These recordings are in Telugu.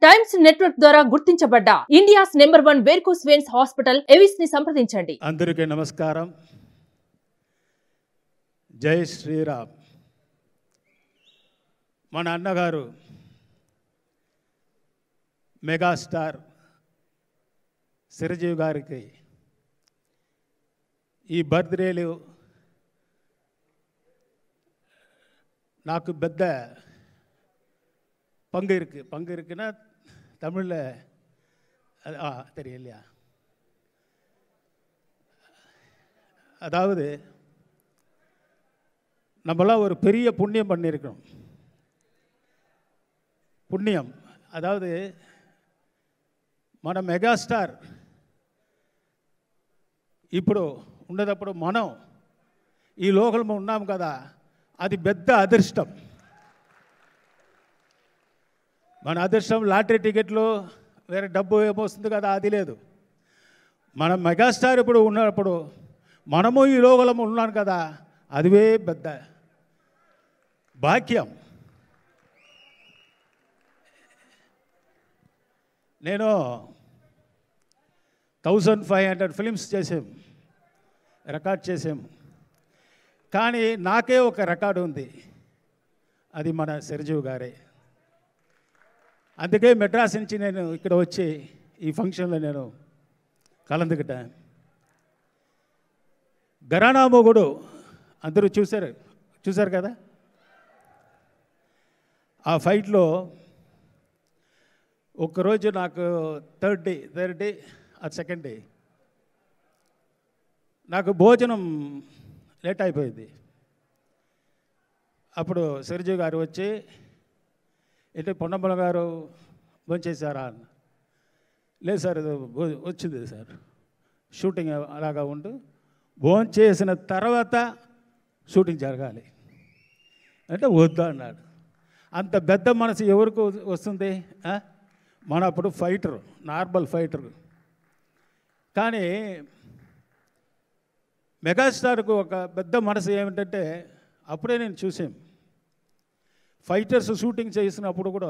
టైమ్స్ నెట్వర్క్ ద్వారా గుర్తించబడ్డ India's number 1 varicose veins hospital Avis ని సంప్రదించండి. అందరికీ నమస్కారం. జై శ్రీరామ్. మన అన్నగారు మెగాస్టార్ చిరంజీవి గారికి ఈ బర్త్డేలు నాకు పెద్ద பங்கு இருக்குன்னா தமிழில் தெரியலையா? அதாவது நம்மளாம் ஒரு பெரிய புண்ணியம் பண்ணியிருக்கோம். పుణ్యం అதாவது మన మెగాస్టార్ ఇప్పుడు ఉన్నదప్పుడు మనం ఈ లోకంలో ఉన్నాం కదా, అది పెద్ద అదృష్టం. మన అదృష్టం లాటరీ టికెట్లు వేరే డబ్బు ఏమొస్తుంది కదా, అది లేదు. మన మెగాస్టార్ ఇప్పుడు ఉన్నప్పుడు మనము ఈ లోకంలో ఉన్నాం కదా, అదివే పెద్ద భాగ్యం. నేను 1500 ఫిలిమ్స్ చేసాం, రికార్డ్ చేసాం. కానీ నాకే ఒక రికార్డు ఉంది, అది మన చిరంజీవి గారే. అందుకే మెడ్రాస్ నుంచి నేను ఇక్కడ వచ్చి ఈ ఫంక్షన్లో నేను కలందుకుంటాను. ఘరానా మొగుడు అందరూ చూశారు కదా. ఆ ఫైట్లో ఒక్కరోజు నాకు థర్డ్ డే అది సెకండ్ డే నాకు భోజనం లేట్ అయిపోయింది. అప్పుడు చిరంజీవి గారు వచ్చి, ఏంటి పొన్నమ్మల గారు భోంచేశారా అన్న. లేదు సార్, వచ్చింది సార్, షూటింగ్ అలాగా ఉంటూ భోంచేసిన తర్వాత షూటింగ్ జరగాలి అంటే వద్దా అన్నాడు. అంత పెద్ద మనసు ఎవరికి వస్తుంది? మన అప్పుడు ఫైటర్, నార్మల్ ఫైటర్. కానీ మెగాస్టార్కు ఒక పెద్ద మనసు ఏమిటంటే, అప్పుడే నేను చూసాను ఫైటర్స్ షూటింగ్ చేసినప్పుడు కూడా,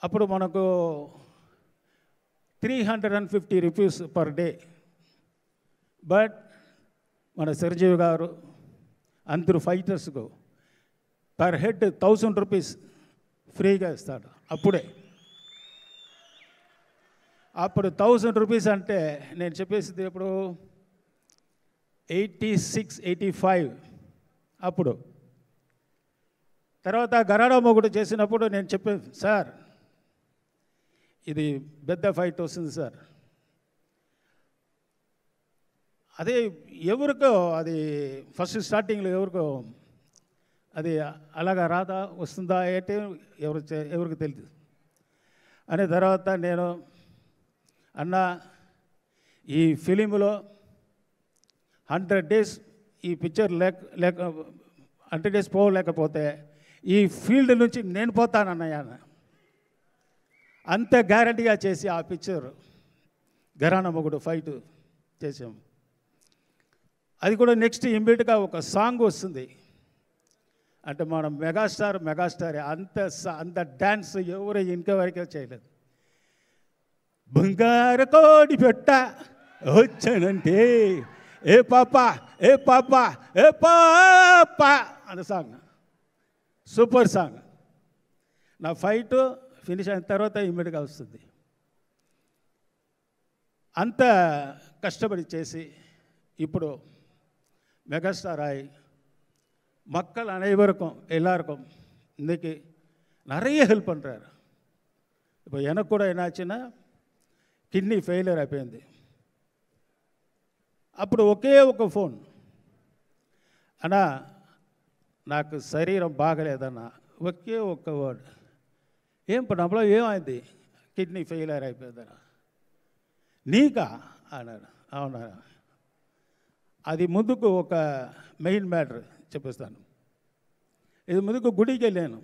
అప్పుడు మనకు 350 రూపీస్ పర్ డే. బట్ మన చిరంజీవి గారు అందరూ ఫైటర్స్కు పర్ హెడ్ 1000 రూపీస్ ఫ్రీగా ఇస్తాడు. అప్పుడు 1000 రూపీస్ అంటే నేను చెప్పేసింది ఇప్పుడు 86, 85 అప్పుడు. తర్వాత ఘరానా మొగుడు చేసినప్పుడు నేను చెప్పాను, సార్ ఇది పెద్ద ఫైట్ వస్తుంది సార్. అదే ఎవరికో అది ఫస్ట్ స్టార్టింగ్లో ఎవరికో అది అలాగా రాదా వస్తుందా అంటే ఎవరికి తెలియదు. అనే తర్వాత నేను అన్న, ఈ ఫిలింలో 100 డేస్ ఈ పిక్చర్ లేక 100 డేస్ పోలేకపోతే ఈ ఫీల్డ్ నుంచి నేను పోతానన్నయ్య. అంత గ్యారంటీగా చేసి ఆ పిక్చర్ ఘరానా మొగుడు ఫైట్ చేసాం. అది కూడా నెక్స్ట్ ఇమ్మీడియట్గా ఒక సాంగ్ వస్తుంది. అంటే మన మెగాస్టార్ అంత డ్యాన్స్ ఎవరు ఇంతవరకే చేయలేదు. బంగారు కోడి పెట్ట వచ్చానంటే ఏ పాప ఏ పాప ఏ పాప అన్న సాంగ్ సూపర్ సాంగ్. నా ఫైట్ ఫినిష్ అయిన తర్వాత ఇమ్మీడియట్గా వస్తుంది. అంత కష్టపడి చేసి ఇప్పుడు మెగాస్టార్ ఆయి மக்கள் அனைவருக்கும் எல்லாருக்கும் இன்றைக்கி நிறைய ஹெல்ப் பண்ணுறாரு. இப்போ எனக்கு கூட என்னாச்சுன்னா కిడ్నీ ఫెయిలియర్ అయిపోయింది. అప్పుడు ఒకే ఒక ఫోన్, అన్నా నాకు శరీరం బాగలేదన్న, ఒకే ఒక్క వర్డ్, ఏం పడలో ఏమైంది, కిడ్నీ ఫెయిలియర్ అయిపోయిందన్న. నీకా అన్నాడు. అవునా, అది ముందుకు ఒక మెయిన్ మ్యాటర్ చెప్పిస్తాను. ఇది ముందుకు గుడికి వెళ్ళాను,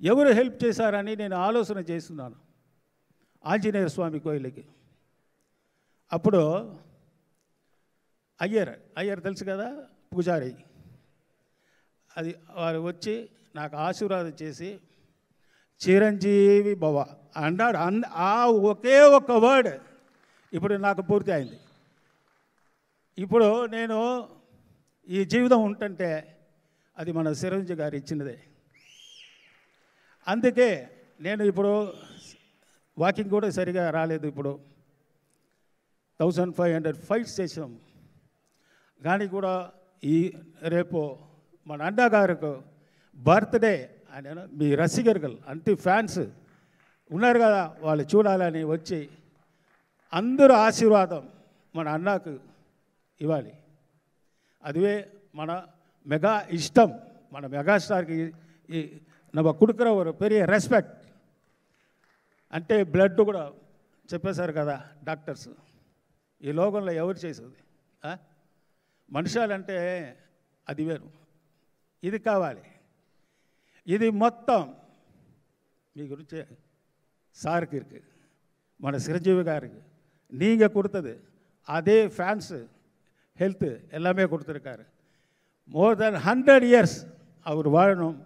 ఎవరు హెల్ప్ చేశారని నేను ఆలోచన చేస్తున్నాను. ఆంజనేయ స్వామి కోయిలకి అప్పుడు అయ్యర్ తెలుసు కదా, పూజారి, అది వారు వచ్చి నాకు ఆశీర్వాదం చేసి చిరంజీవి భవ అన్నాడు. ఆ ఒకే ఒక్క వర్డ్ ఇప్పుడు నాకు పూర్తి అయింది. ఇప్పుడు నేను ఈ జీవితం ఉంటుంటే అది మన చిరంజీవి గారు ఇచ్చినదే. అందుకే నేను ఇప్పుడు వాకింగ్ కూడా సరిగా రాలేదు. ఇప్పుడు 1500 ఫైట్స్ చేసాం. కానీ కూడా రేపు మన అన్నా గారికి బర్త్డే ఆయన మీ రసికர்கள் అంతే ఫ్యాన్స్ ఉన్నారు కదా, వాళ్ళు చూడాలని వచ్చి అందరూ ఆశీర్వాదం మన అన్నకు ఇవ్వాలి. அதுவே మన మెగా ఇష్టం. మన మెగాస్టార్కి நம்ம கொடுக்குற ஒரு பெரிய రెస్పెక్ట్. అంటే బ్లడ్ కూడా చెప్పేశారు కదా డాక్టర్స్, ఈ లోకంలో ఎవరు చేసేది మనుషాలంటే అది వేరు, ఇది కావాలి. ఇది మొత్తం మీ గురించి சாருக்கு இருக்கு, మన చిరంజీవి గారికి நீங்கள் கொடுத்தது அதே ஃபேன்ஸு ஹெல்த்து எல்லாமே கொடுத்துருக்காரு. மோர் தென் 100 இயர்ஸ் அவர் வாழணும்.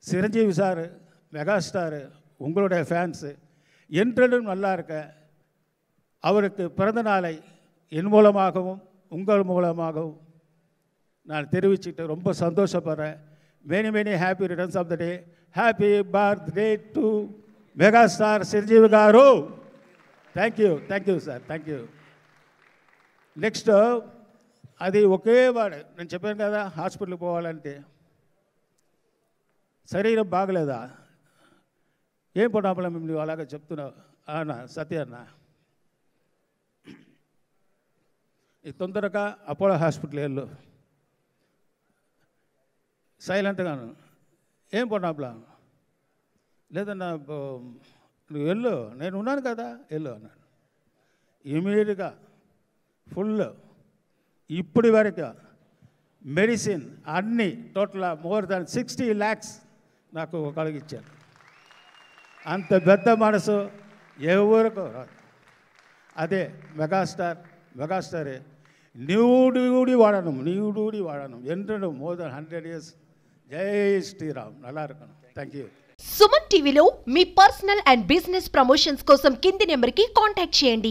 சிரஞ்சீவி சார் மெகா ஸ்டாரு உங்களுடைய ஃபேன்ஸு என்றும் நல்லா இருக்க அவருக்கு பிறந்த நாளை என் மூலமாகவும் உங்கள் மூலமாகவும் நான் தெரிவிச்சுட்டு ரொம்ப சந்தோஷப்படுறேன். Many many happy returns of the day. Happy birthday to megastar Chiranjeevi garu. Thank you sir, thank you. Next అది ఒకే వాడు నేను చెప్పాను కదా, హాస్పిటల్కి పోవాలంటే శరీరం బాగలేదా, ఏం పొడాపల మేము అలాగే చెప్తున్నావు అన్న సత్య అన్న, ఈ తొందరగా అపోలో హాస్పిటల్ వెళ్ళు, సైలెంట్గాను ఏం పొడాపలా లేదన్నా నువ్వు వెళ్ళు నేను ఉన్నాను కదా వెళ్ళు అన్నాడు. ఇమీడియట్గా ఫుల్ ఇప్పటి వరకు మెడిసిన్ అన్నీ టోటల్ మోర్ దాన్ 60 lakhs నాకు కలిగించారు. అంత పెద్ద మనసు ఎవరికి రాదు. అదే మెగాస్టారే నీవుడి వాడను ఎంటూ మోర్ దాన్ 100 years. జై శ్రీరామ్. నల్లా இருக்கணும். Thank you. సుమన్ టీవీలో మీ పర్సనల్ అండ్ బిజినెస్ ప్రమోషన్స్ కోసం కింది నెంబర్కి కాంటాక్ట్ చేయండి.